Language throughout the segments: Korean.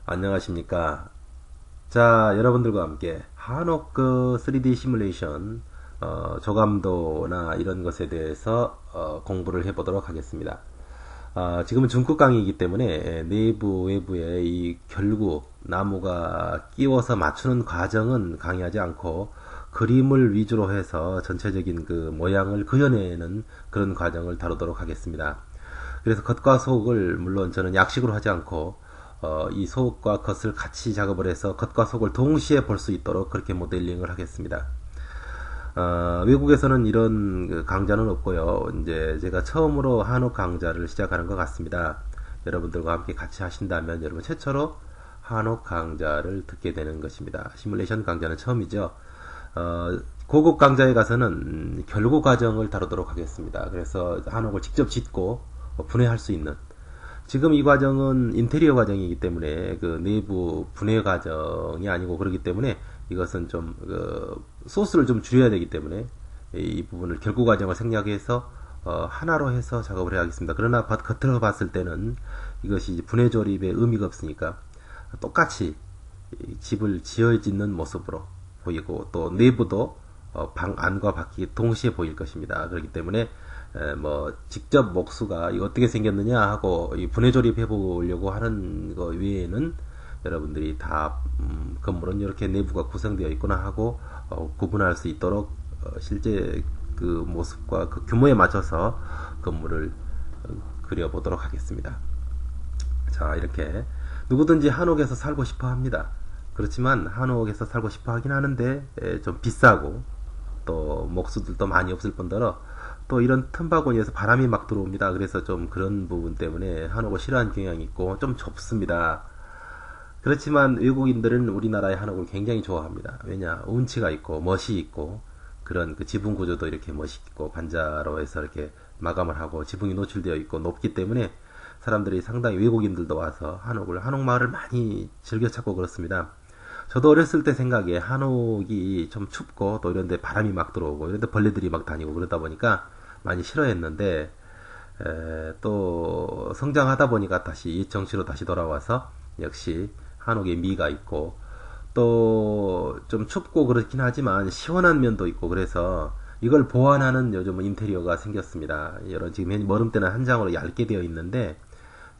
안녕하십니까. 자, 여러분들과 함께 한옥 3D 시뮬레이션 저감도나 이런 것에 대해서 공부를 해보도록 하겠습니다. 지금은 중급 강의이기 때문에 내부 외부에 이 결구 나무가 끼워서 맞추는 과정은 강의하지 않고 그림을 위주로 해서 전체적인 그 모양을 그려내는 그런 과정을 다루도록 하겠습니다. 그래서 겉과 속을 물론 저는 약식으로 하지 않고 이 속과 겉을 같이 작업을 해서 겉과 속을 동시에 볼 수 있도록 그렇게 모델링을 하겠습니다. 외국에서는 이런 그 강좌는 없고요. 이제 제가 처음으로 한옥 강좌를 시작하는 것 같습니다. 여러분들과 함께 같이 하신다면 여러분 최초로 한옥 강좌를 듣게 되는 것입니다. 시뮬레이션 강좌는 처음이죠. 고급 강좌에 가서는 결구 과정을 다루도록 하겠습니다. 그래서 한옥을 직접 짓고 분해할 수 있는, 지금 이 과정은 인테리어 과정이기 때문에 그 내부 분해 과정이 아니고 그렇기 때문에 이것은 좀 소스를 좀 줄여야 되기 때문에 이 부분을 결구 과정을 생략해서 하나로 해서 작업을 해야겠습니다. 그러나 겉으로 봤을 때는 이것이 분해 조립의 의미가 없으니까 똑같이 집을 지어 짓는 모습으로 보이고 또 내부도 방 안과 밖이 동시에 보일 것입니다. 그렇기 때문에 뭐 직접 목수가 이거 어떻게 생겼느냐 하고 이 분해 조립해 보려고 하는 거 외에는 여러분들이 다 건물은 이렇게 내부가 구성되어 있구나 하고 구분할 수 있도록 실제 그 모습과 그 규모에 맞춰서 건물을 그려보도록 하겠습니다. 자, 이렇게 누구든지 한옥에서 살고 싶어 합니다. 그렇지만 한옥에서 살고 싶어 하긴 하는데 좀 비싸고 또 목수들도 많이 없을 뿐더러 또 이런 틈바구니에서 바람이 막 들어옵니다. 그래서 좀 그런 부분 때문에 한옥을 싫어하는 경향이 있고 좀 좁습니다. 그렇지만 외국인들은 우리나라의 한옥을 굉장히 좋아합니다. 왜냐? 운치가 있고 멋이 있고 그런 그 지붕 구조도 이렇게 멋있고 반자로 해서 이렇게 마감을 하고 지붕이 노출되어 있고 높기 때문에 사람들이 상당히 외국인들도 와서 한옥마을을 많이 즐겨 찾고 그렇습니다. 저도 어렸을 때 생각에 한옥이 좀 춥고 또 이런데 바람이 막 들어오고 이런데 벌레들이 막 다니고 그러다 보니까 많이 싫어했는데 또 성장하다 보니까 다시 정치로 다시 돌아와서 역시 한옥의 미가 있고 또 좀 춥고 그렇긴 하지만 시원한 면도 있고 그래서 이걸 보완하는 요즘은 인테리어가 생겼습니다. 여러 지금 머름대는 한 장으로 얇게 되어 있는데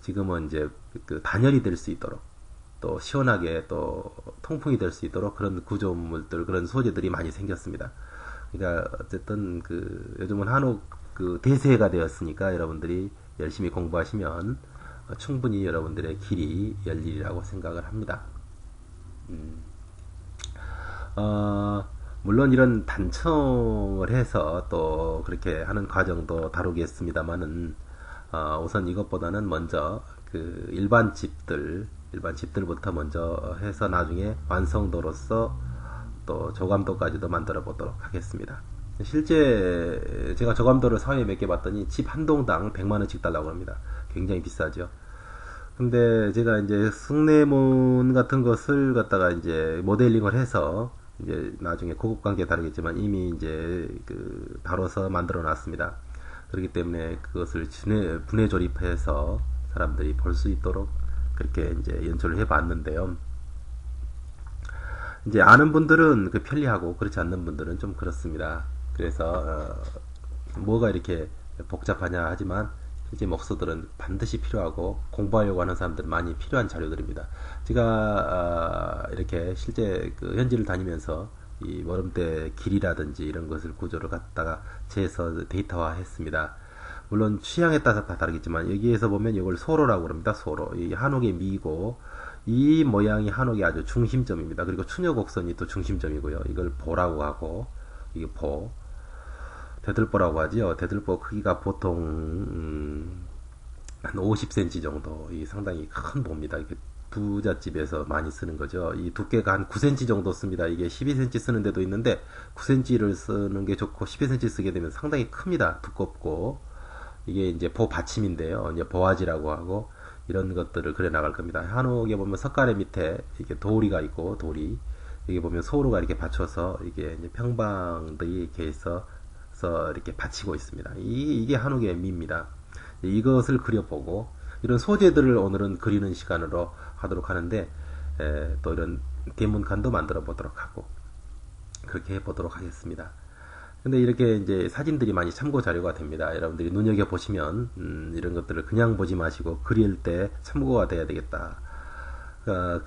지금은 이제 그 단열이 될 수 있도록 또 시원하게 또 통풍이 될 수 있도록 그런 구조물들, 그런 소재들이 많이 생겼습니다. 그러니까 어쨌든 그 요즘은 한옥 그 대세가 되었으니까 여러분들이 열심히 공부하시면 충분히 여러분들의 길이 열리리라고 생각을 합니다. 물론 이런 단청을 해서 또 그렇게 하는 과정도 다루겠습니다만은 우선 이것보다는 먼저 그 일반 집들부터 먼저 해서 나중에 완성도로서 또 저감도까지도 만들어 보도록 하겠습니다. 실제 제가 저감도를 사회에 몇 개 봤더니 집 한 동당 100만원씩 달라고 합니다. 굉장히 비싸죠. 근데 제가 이제 숭례문 같은 것을 갖다가 이제 모델링을 해서 이제 나중에 고급 관계 다르겠지만 이미 이제 그 다뤄서 만들어 놨습니다. 그렇기 때문에 그것을 분해 조립해서 사람들이 볼 수 있도록 그렇게 이제 연출을 해 봤는데요. 이제 아는 분들은 그 편리하고 그렇지 않는 분들은 좀 그렇습니다. 그래서 뭐가 이렇게 복잡하냐 하지만 실제 목수들은 반드시 필요하고 공부하려고 하는 사람들은 많이 필요한 자료들입니다. 제가 이렇게 실제 그 현지를 다니면서 이 머름대 길이라든지 이런 것을 구조를 갖다가 재서 데이터화 했습니다. 물론 취향에 따라서 다 다르겠지만 여기에서 보면 이걸 소로라고 합니다. 소로. 이 한옥의 미고 이 모양이 한옥의 아주 중심점입니다. 그리고 추녀곡선이 또 중심점이고요. 이걸 보라고 하고 이게 보. 대들보라고 하지요. 대들보 크기가 보통 한 50cm 정도. 이 상당히 큰 보입니다. 이게 부잣집에서 많이 쓰는 거죠. 이 두께가 한 9cm 정도 씁니다. 이게 12cm 쓰는 데도 있는데 9cm를 쓰는 게 좋고 12cm 쓰게 되면 상당히 큽니다. 두껍고 이게 이제 보 받침인데요. 이제 보화지라고 하고 이런 것들을 그려 나갈 겁니다. 한옥에 보면 석가래 밑에 이렇게 도리가 있고 도리 여기 보면 소루가 이렇게 받쳐서 이게 이제 평방들이 이렇게 해서 이렇게 받치고 있습니다. 이게 한옥의 미입니다. 이것을 그려보고 이런 소재들을 오늘은 그리는 시간으로 하도록 하는데, 또 이런 대문칸도 만들어 보도록 하고, 그렇게 해보도록 하겠습니다. 근데 이렇게 이제 사진들이 많이 참고 자료가 됩니다. 여러분들이 눈여겨보시면, 이런 것들을 그냥 보지 마시고, 그릴 때 참고가 돼야 되겠다.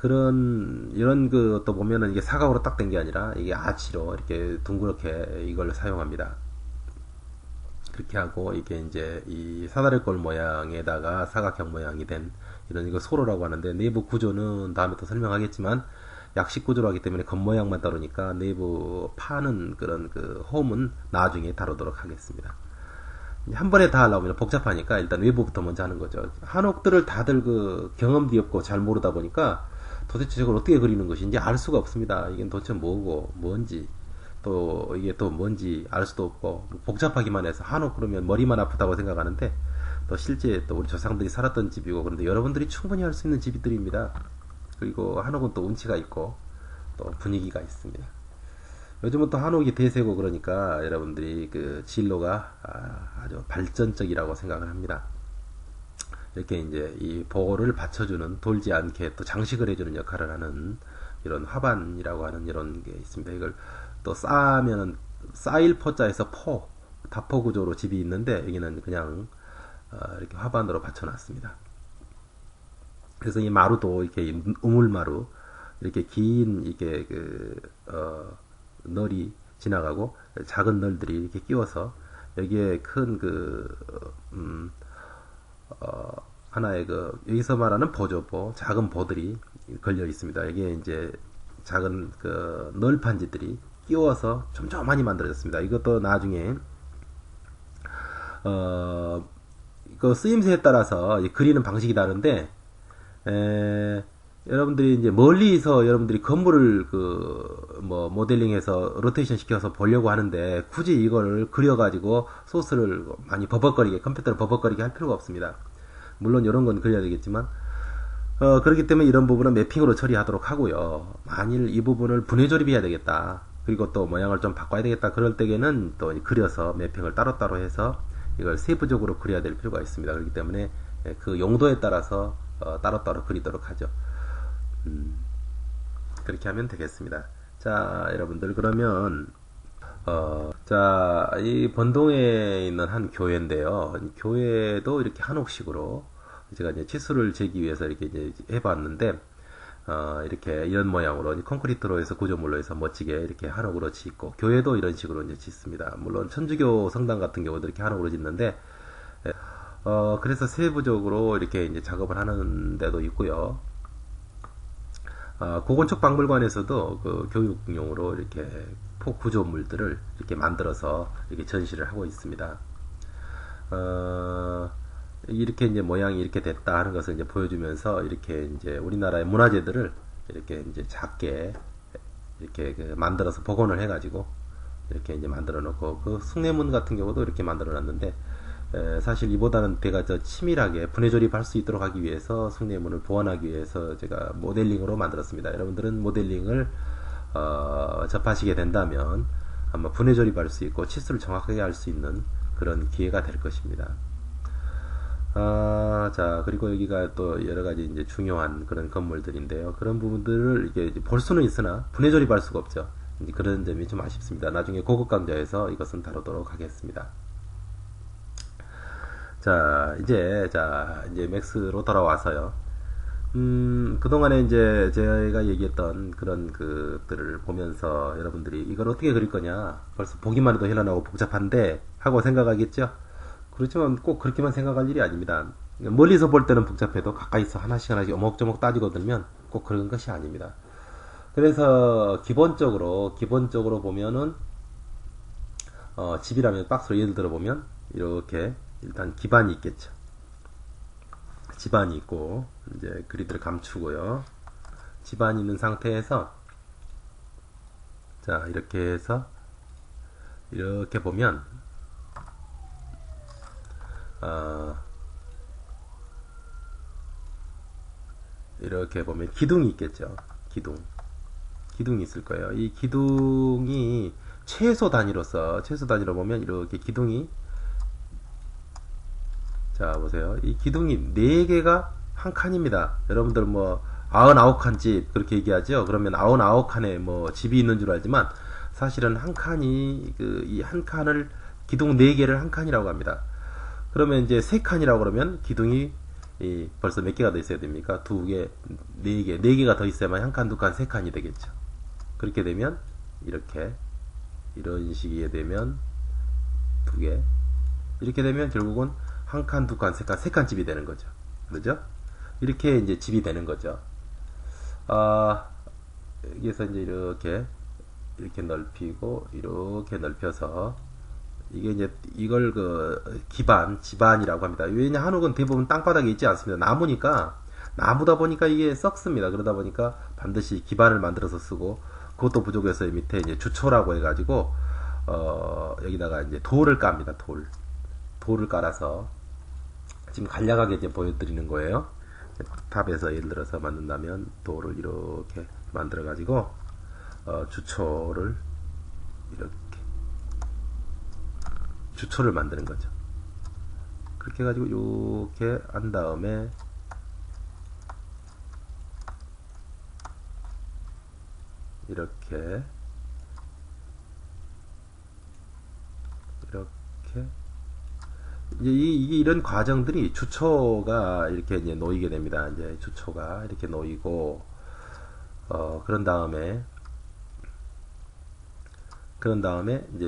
이런 또 보면은 이게 사각으로 딱 된 게 아니라, 이게 아치로 이렇게 둥그렇게 이걸 사용합니다. 그렇게 하고, 이게 이제 이 사다리꼴 모양에다가 사각형 모양이 된 이런 이거 소로라고 하는데, 내부 구조는 다음에 또 설명하겠지만, 약식 구조로 하기 때문에 겉모양만 다루니까 내부 파는 그런 홈은 나중에 다루도록 하겠습니다. 한 번에 다 하려면 복잡하니까 일단 외부부터 먼저 하는 거죠. 한옥들을 다들 경험도 없고 잘 모르다 보니까 도대체 저걸 어떻게 그리는 것인지 알 수가 없습니다. 이게 도대체 뭐고 뭔지 또 이게 또 뭔지 알 수도 없고 복잡하기만 해서 한옥 그러면 머리만 아프다고 생각하는데 또 실제 또 우리 조상들이 살았던 집이고 그런데 여러분들이 충분히 할 수 있는 집들입니다. 그리고 한옥은 또 운치가 있고 또 분위기가 있습니다. 요즘은 또 한옥이 대세고 그러니까 여러분들이 진로가 아주 발전적이라고 생각을 합니다. 이렇게 이제 이 보호를 받쳐주는 돌지 않게 또 장식을 해주는 역할을 하는 이런 화반이라고 하는 이런 게 있습니다. 이걸 또 쌓으면은 쌓일 포자에서 다포 구조로 집이 있는데 여기는 그냥 이렇게 화반으로 받쳐놨습니다. 그래서 이 마루도 이렇게 우물마루 이렇게 긴 이게 널이 지나가고 작은 널들이 이렇게 끼워서 여기에 큰 하나의 여기서 말하는 보조보 작은 보들이 걸려 있습니다. 여기에 이제 작은 널판지들이 끼워서 촘촘하니 만들어졌습니다. 이것도 나중에 쓰임새에 따라서 그리는 방식이 다른데 여러분들이 이제 멀리서 여러분들이 건물을 모델링해서 로테이션 시켜서 보려고 하는데 굳이 이걸 그려가지고 소스를 많이 버벅거리게 컴퓨터를 버벅거리게 할 필요가 없습니다. 물론 이런 건 그려야 되겠지만 그렇기 때문에 이런 부분은 매핑으로 처리하도록 하고요. 만일 이 부분을 분해 조립해야 되겠다. 그리고 또 모양을 좀 바꿔야 되겠다. 그럴 때에는 또 그려서 매핑을 따로따로 해서 이걸 세부적으로 그려야 될 필요가 있습니다. 그렇기 때문에 그 용도에 따라서 따로따로 그리도록 하죠. 그렇게 하면 되겠습니다. 자, 여러분들 그러면 이 번동에 있는 한 교회인데요. 교회도 이렇게 한옥식으로 제가 이제 치수를 재기 위해서 이렇게 이제 해봤는데 이렇게 이런 모양으로 콘크리트로 해서 구조물로 해서 멋지게 이렇게 한옥으로 짓고 교회도 이런 식으로 이제 짓습니다. 물론 천주교 성당 같은 경우도 이렇게 한옥으로 짓는데 그래서 세부적으로 이렇게 이제 작업을 하는 데도 있고요. 고건축 박물관에서도 교육용으로 이렇게 구조물들을 이렇게 만들어서 이렇게 전시를 하고 있습니다. 이렇게 이제 모양이 이렇게 됐다 하는 것을 이제 보여주면서 이렇게 이제 우리나라의 문화재들을 이렇게 이제 작게 이렇게 만들어서 복원을 해가지고 이렇게 이제 만들어 놓고 숭례문 같은 경우도 이렇게 만들어 놨는데 사실 이보다는 배가 더 치밀하게 분해 조립할 수 있도록 하기 위해서 숭례문을 보완하기 위해서 제가 모델링으로 만들었습니다. 여러분들은 모델링을 접하시게 된다면 아마 분해 조립할 수 있고 치수를 정확하게 할 수 있는 그런 기회가 될 것입니다. 자, 그리고 여기가 또 여러 가지 이제 중요한 그런 건물들인데요. 그런 부분들을 이게 볼 수는 있으나 분해 조립할 수가 없죠. 그런 점이 좀 아쉽습니다. 나중에 고급 강좌에서 이것은 다루도록 하겠습니다. 이제 맥스로 돌아와서요. 그동안에 이제 제가 얘기했던 그런 것들을 보면서 여러분들이 이걸 어떻게 그릴 거냐, 벌써 보기만 해도 헬란하고 복잡한데 하고 생각하겠죠? 그렇지만 꼭 그렇게만 생각할 일이 아닙니다. 멀리서 볼 때는 복잡해도 가까이서 하나씩 오목조목 따지고 들면 꼭 그런 것이 아닙니다. 그래서 기본적으로 보면은 집이라면 박스로 예를 들어 보면 이렇게 일단 기반이 있겠죠. 지반이 있고 이제 그리드를 감추고요. 지반이 있는 상태에서 자, 이렇게 해서 이렇게 보면 이렇게 보면 기둥이 있겠죠. 기둥이 있을 거예요. 이 기둥이 최소 단위로 보면 이렇게 기둥이 자, 보세요. 이 기둥이 4개가 한 칸입니다. 여러분들 뭐 99칸 집 그렇게 얘기하죠. 그러면 99칸에 뭐 집이 있는 줄 알지만 사실은 한 칸이 이 한 칸을 기둥 4개를 한 칸이라고 합니다. 그러면 이제 3칸이라고 그러면 기둥이 벌써 몇 개가 더 있어야 됩니까? 2개, 4개, 4개가 더 있어야만 한 칸, 2칸, 3칸이 되겠죠. 그렇게 되면 이렇게 이런 식이 되면 2개 이렇게 되면 결국은 한 칸, 2칸, 3칸, 3칸 집이 되는 거죠. 그렇죠? 이렇게 이제 집이 되는 거죠. 여기서 이제 이렇게 넓히고 이렇게 넓혀서 이게 이제 이걸 지반이라고 합니다. 왜냐 한옥은 대부분 땅바닥에 있지 않습니다. 나무다 보니까 이게 썩습니다. 그러다 보니까 반드시 기반을 만들어서 쓰고 그것도 부족해서 밑에 이제 주초라고 해가지고 여기다가 이제 돌을 깝니다. 돌을 깔아서 지금 간략하게 이제 보여드리는 거예요. 탑에서 예를 들어서 만든다면 돌을 이렇게 만들어 가지고 주초를 이렇게 주초를 만드는 거죠. 그렇게 해가지고 이렇게 한 다음에 이렇게 이제 이게 이런 과정들이 주초가 이렇게 이제 놓이게 됩니다. 이제 주초가 이렇게 놓이고 그런 다음에 이제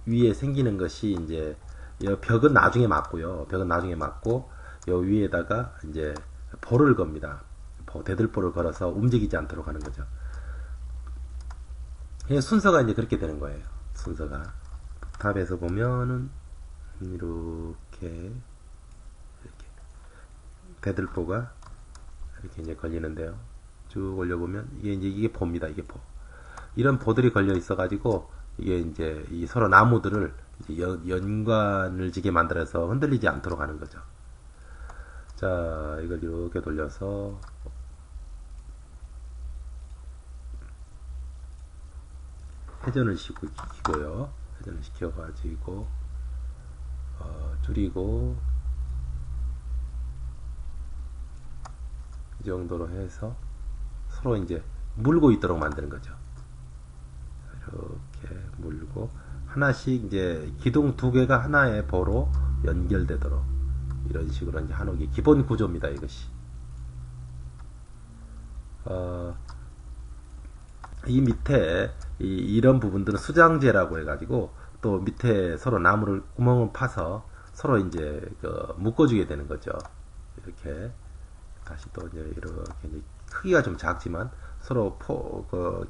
위에 생기는 것이 이제 벽은 나중에 맞고요. 벽은 나중에 맞고 요 위에다가 이제 볼을 겁니다. 대들보를 걸어서 움직이지 않도록 하는 거죠. 순서가 이제 그렇게 되는 거예요. 순서가 탑에서 보면은 이렇게 대들보가 이렇게 이제 걸리는데요. 쭉 올려보면 이게 보입니다. 이게 보. 이런 보들이 걸려 있어가지고 이게 이제 이 서로 나무들을 이제 연관을 지게 만들어서 흔들리지 않도록 하는 거죠. 자, 이걸 이렇게 돌려서 회전을 시키고요. 회전을 시켜가지고 줄이고 이 정도로 해서 서로 이제 물고 있도록 만드는 거죠. 이렇게 물고 하나씩 이제 기둥 2개가 하나의 보로 연결되도록 이런 식으로 이제 한옥이 기본 구조입니다. 이것이 이 밑에 이런 부분들은 수장재라고 해가지고 또 밑에 서로 나무를 구멍을 파서 서로 이제 묶어주게 되는 거죠. 이렇게 다시 또 이제 이렇게 이제 크기가 좀 작지만 서로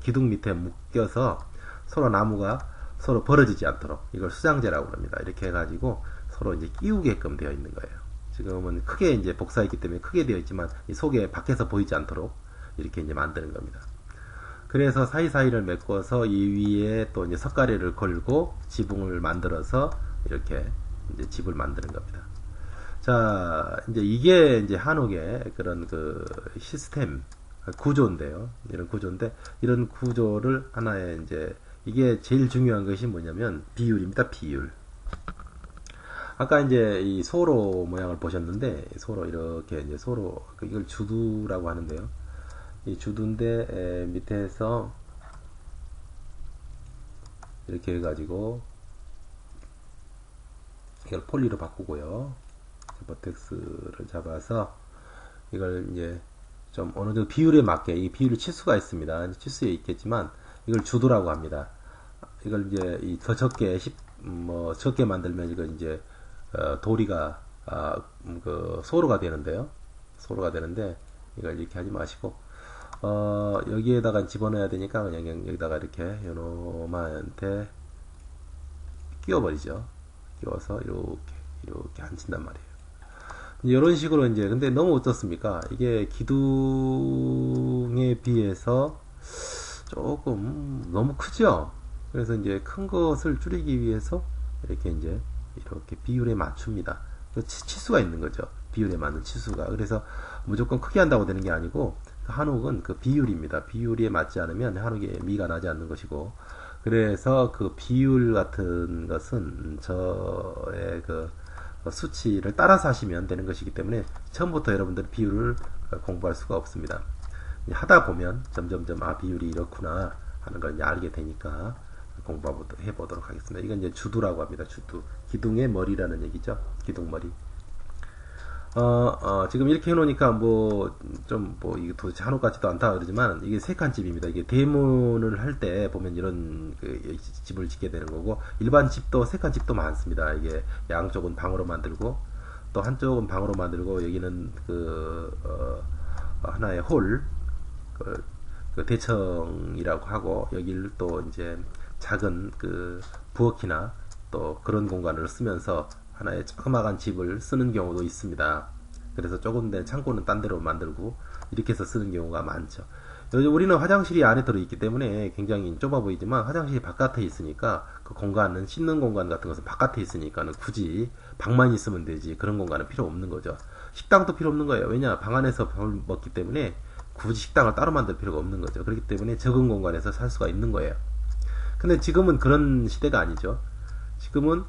기둥 밑에 묶여서 서로 나무가 서로 벌어지지 않도록 이걸 수장재라고 합니다. 이렇게 해가지고 서로 이제 끼우게끔 되어 있는 거예요. 지금은 크게 이제 복사했기 때문에 크게 되어 있지만 이 속에 밖에서 보이지 않도록 이렇게 이제 만드는 겁니다. 그래서 사이사이를 메꿔서 이 위에 또 이제 석가래를 걸고 지붕을 만들어서 이렇게 이제 집을 만드는 겁니다. 자, 이제 이게 이제 한옥의 그런 시스템 구조인데요. 이런 구조인데 이런 구조를 하나의 이제 이게 제일 중요한 것이 뭐냐면 비율입니다. 비율. 아까 이제 이 소로 모양을 보셨는데 소로 이렇게 이제 소로 이걸 주두라고 하는데요. 이 주두인데 밑에서 이렇게 해가지고 이걸 폴리로 바꾸고요. 버텍스를 잡아서 이걸 이제 좀 어느 정도 비율에 맞게 이 비율 치수가 있습니다. 치수에 있겠지만 이걸 주두라고 합니다. 이걸 이제 더 적게 적게 만들면 이거 이제 도리가 소로가 되는데요. 소로가 되는데 이걸 이렇게 하지 마시고 여기에다가 집어넣어야 되니까 그냥 여기다가 이렇게 요놈한테 끼워버리죠. 끼워서 이렇게 앉힌단 말이에요. 이런 식으로 이제 근데 너무 어떻습니까? 이게 기둥에 비해서 조금 너무 크죠? 그래서 이제 큰 것을 줄이기 위해서 이렇게 비율에 맞춥니다. 치수가 있는 거죠. 비율에 맞는 치수가. 그래서 무조건 크게 한다고 되는 게 아니고 한옥은 그 비율입니다. 비율에 맞지 않으면 한옥의 미가 나지 않는 것이고 그래서 그 비율 같은 것은 저의 수치를 따라서 하시면 되는 것이기 때문에 처음부터 여러분들 비율을 공부할 수가 없습니다. 하다 보면 점점점 비율이 이렇구나 하는 걸 이제 알게 되니까 공부해 보도록 하겠습니다. 이건 이제 주두라고 합니다. 주두. 기둥의 머리라는 얘기죠. 기둥머리. 지금 이렇게 해놓으니까 이게 도대체 한옥 같지도 않다 그러지만 이게 세 칸 집입니다. 이게 대문을 할 때 보면 이런 집을 짓게 되는 거고, 일반 집도 세 칸 집도 많습니다. 이게 양쪽은 방으로 만들고 또 한쪽은 방으로 만들고, 여기는 하나의 홀, 그 대청이라고 하고, 여기를 또 이제 작은 부엌이나 또 그런 공간을 쓰면서 하나의 조그마한 집을 쓰는 경우도 있습니다. 그래서 조금 된 창고는 딴 데로 만들고 이렇게 해서 쓰는 경우가 많죠. 우리는 화장실이 안에 들어있기 때문에 굉장히 좁아 보이지만, 화장실이 바깥에 있으니까 그 공간은, 씻는 공간 같은 것은 바깥에 있으니까 굳이 방만 있으면 되지 그런 공간은 필요 없는 거죠. 식당도 필요 없는 거예요. 왜냐, 방 안에서 밥을 먹기 때문에 굳이 식당을 따로 만들 필요가 없는 거죠. 그렇기 때문에 적은 공간에서 살 수가 있는 거예요. 근데 지금은 그런 시대가 아니죠. 지금은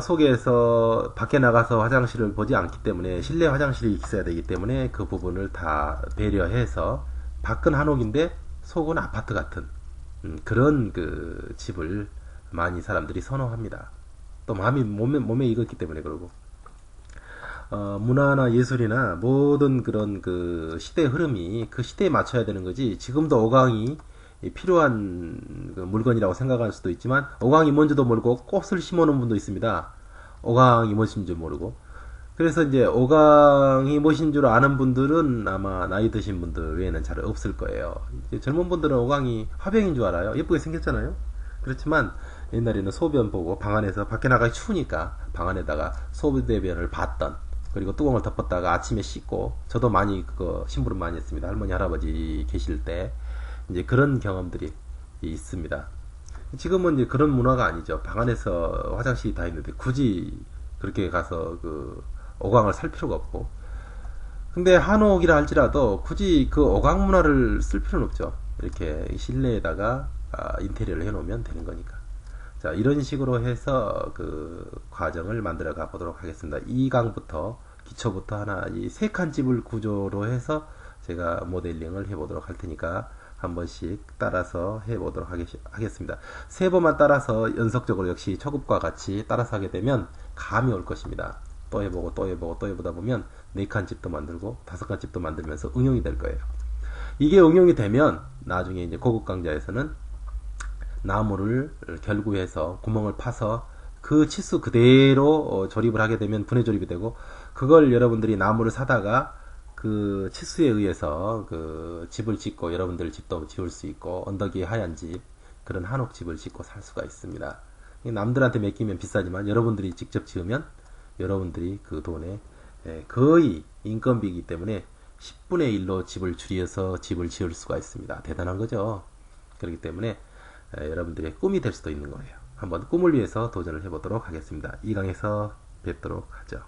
속에서 밖에 나가서 화장실을 보지 않기 때문에 실내 화장실이 있어야 되기 때문에 그 부분을 다 배려해서 밖은 한옥인데 속은 아파트 같은 그런 집을 많이 사람들이 선호합니다. 또 마음이 몸에 익었기 때문에 그러고, 문화나 예술이나 모든 그런 시대 흐름이 그 시대에 맞춰야 되는 거지, 지금도 오강이 필요한 물건이라고 생각할 수도 있지만, 오강이 뭔지도 모르고 꽃을 심어 놓은 분도 있습니다. 오강이 무엇인지 모르고. 그래서 이제 오강이 무엇인 줄 아는 분들은 아마 나이 드신 분들 외에는 잘 없을 거예요. 젊은 분들은 오강이 화병인 줄 알아요. 예쁘게 생겼잖아요. 그렇지만 옛날에는 소변 보고 방 안에서, 밖에 나가기 추우니까 방 안에다가 소대변을 봤던, 그리고 뚜껑을 덮었다가 아침에 씻고, 저도 많이 심부름 많이 했습니다. 할머니 할아버지 계실 때 이제 그런 경험들이 있습니다. 지금은 이제 그런 문화가 아니죠. 방 안에서 화장실이 다 있는데 굳이 그렇게 가서 오강을 살 필요가 없고. 근데 한옥이라 할지라도 굳이 오강 문화를 쓸 필요는 없죠. 이렇게 실내에다가 인테리어를 해놓으면 되는 거니까. 자, 이런 식으로 해서 과정을 만들어 가 보도록 하겠습니다. 2강부터 기초부터 이 세 칸 집을 구조로 해서 제가 모델링을 해보도록 할 테니까 한 번씩 따라서 해보도록 하겠습니다. 세 번만 따라서 연속적으로 역시 초급과 같이 따라서 하게 되면 감이 올 것입니다. 또 해보고 또 해보고 또 해보다 보면 4칸 집도 만들고 5칸 집도 만들면서 응용이 될 거예요. 이게 응용이 되면 나중에 이제 고급 강좌에서는 나무를 결구해서 구멍을 파서 그 치수 그대로 조립을 하게 되면 분해 조립이 되고, 그걸 여러분들이 나무를 사다가 그 치수에 의해서 집을 짓고, 여러분들 집도 지을 수 있고, 언덕이 하얀 집, 그런 한옥 집을 짓고 살 수가 있습니다. 남들한테 맡기면 비싸지만 여러분들이 직접 지으면 여러분들이 그 돈에 거의 인건비이기 때문에 10분의 1로 집을 줄여서 집을 지을 수가 있습니다. 대단한 거죠. 그렇기 때문에 여러분들의 꿈이 될 수도 있는 거예요. 한번 꿈을 위해서 도전을 해보도록 하겠습니다. 이 강에서 뵙도록 하죠.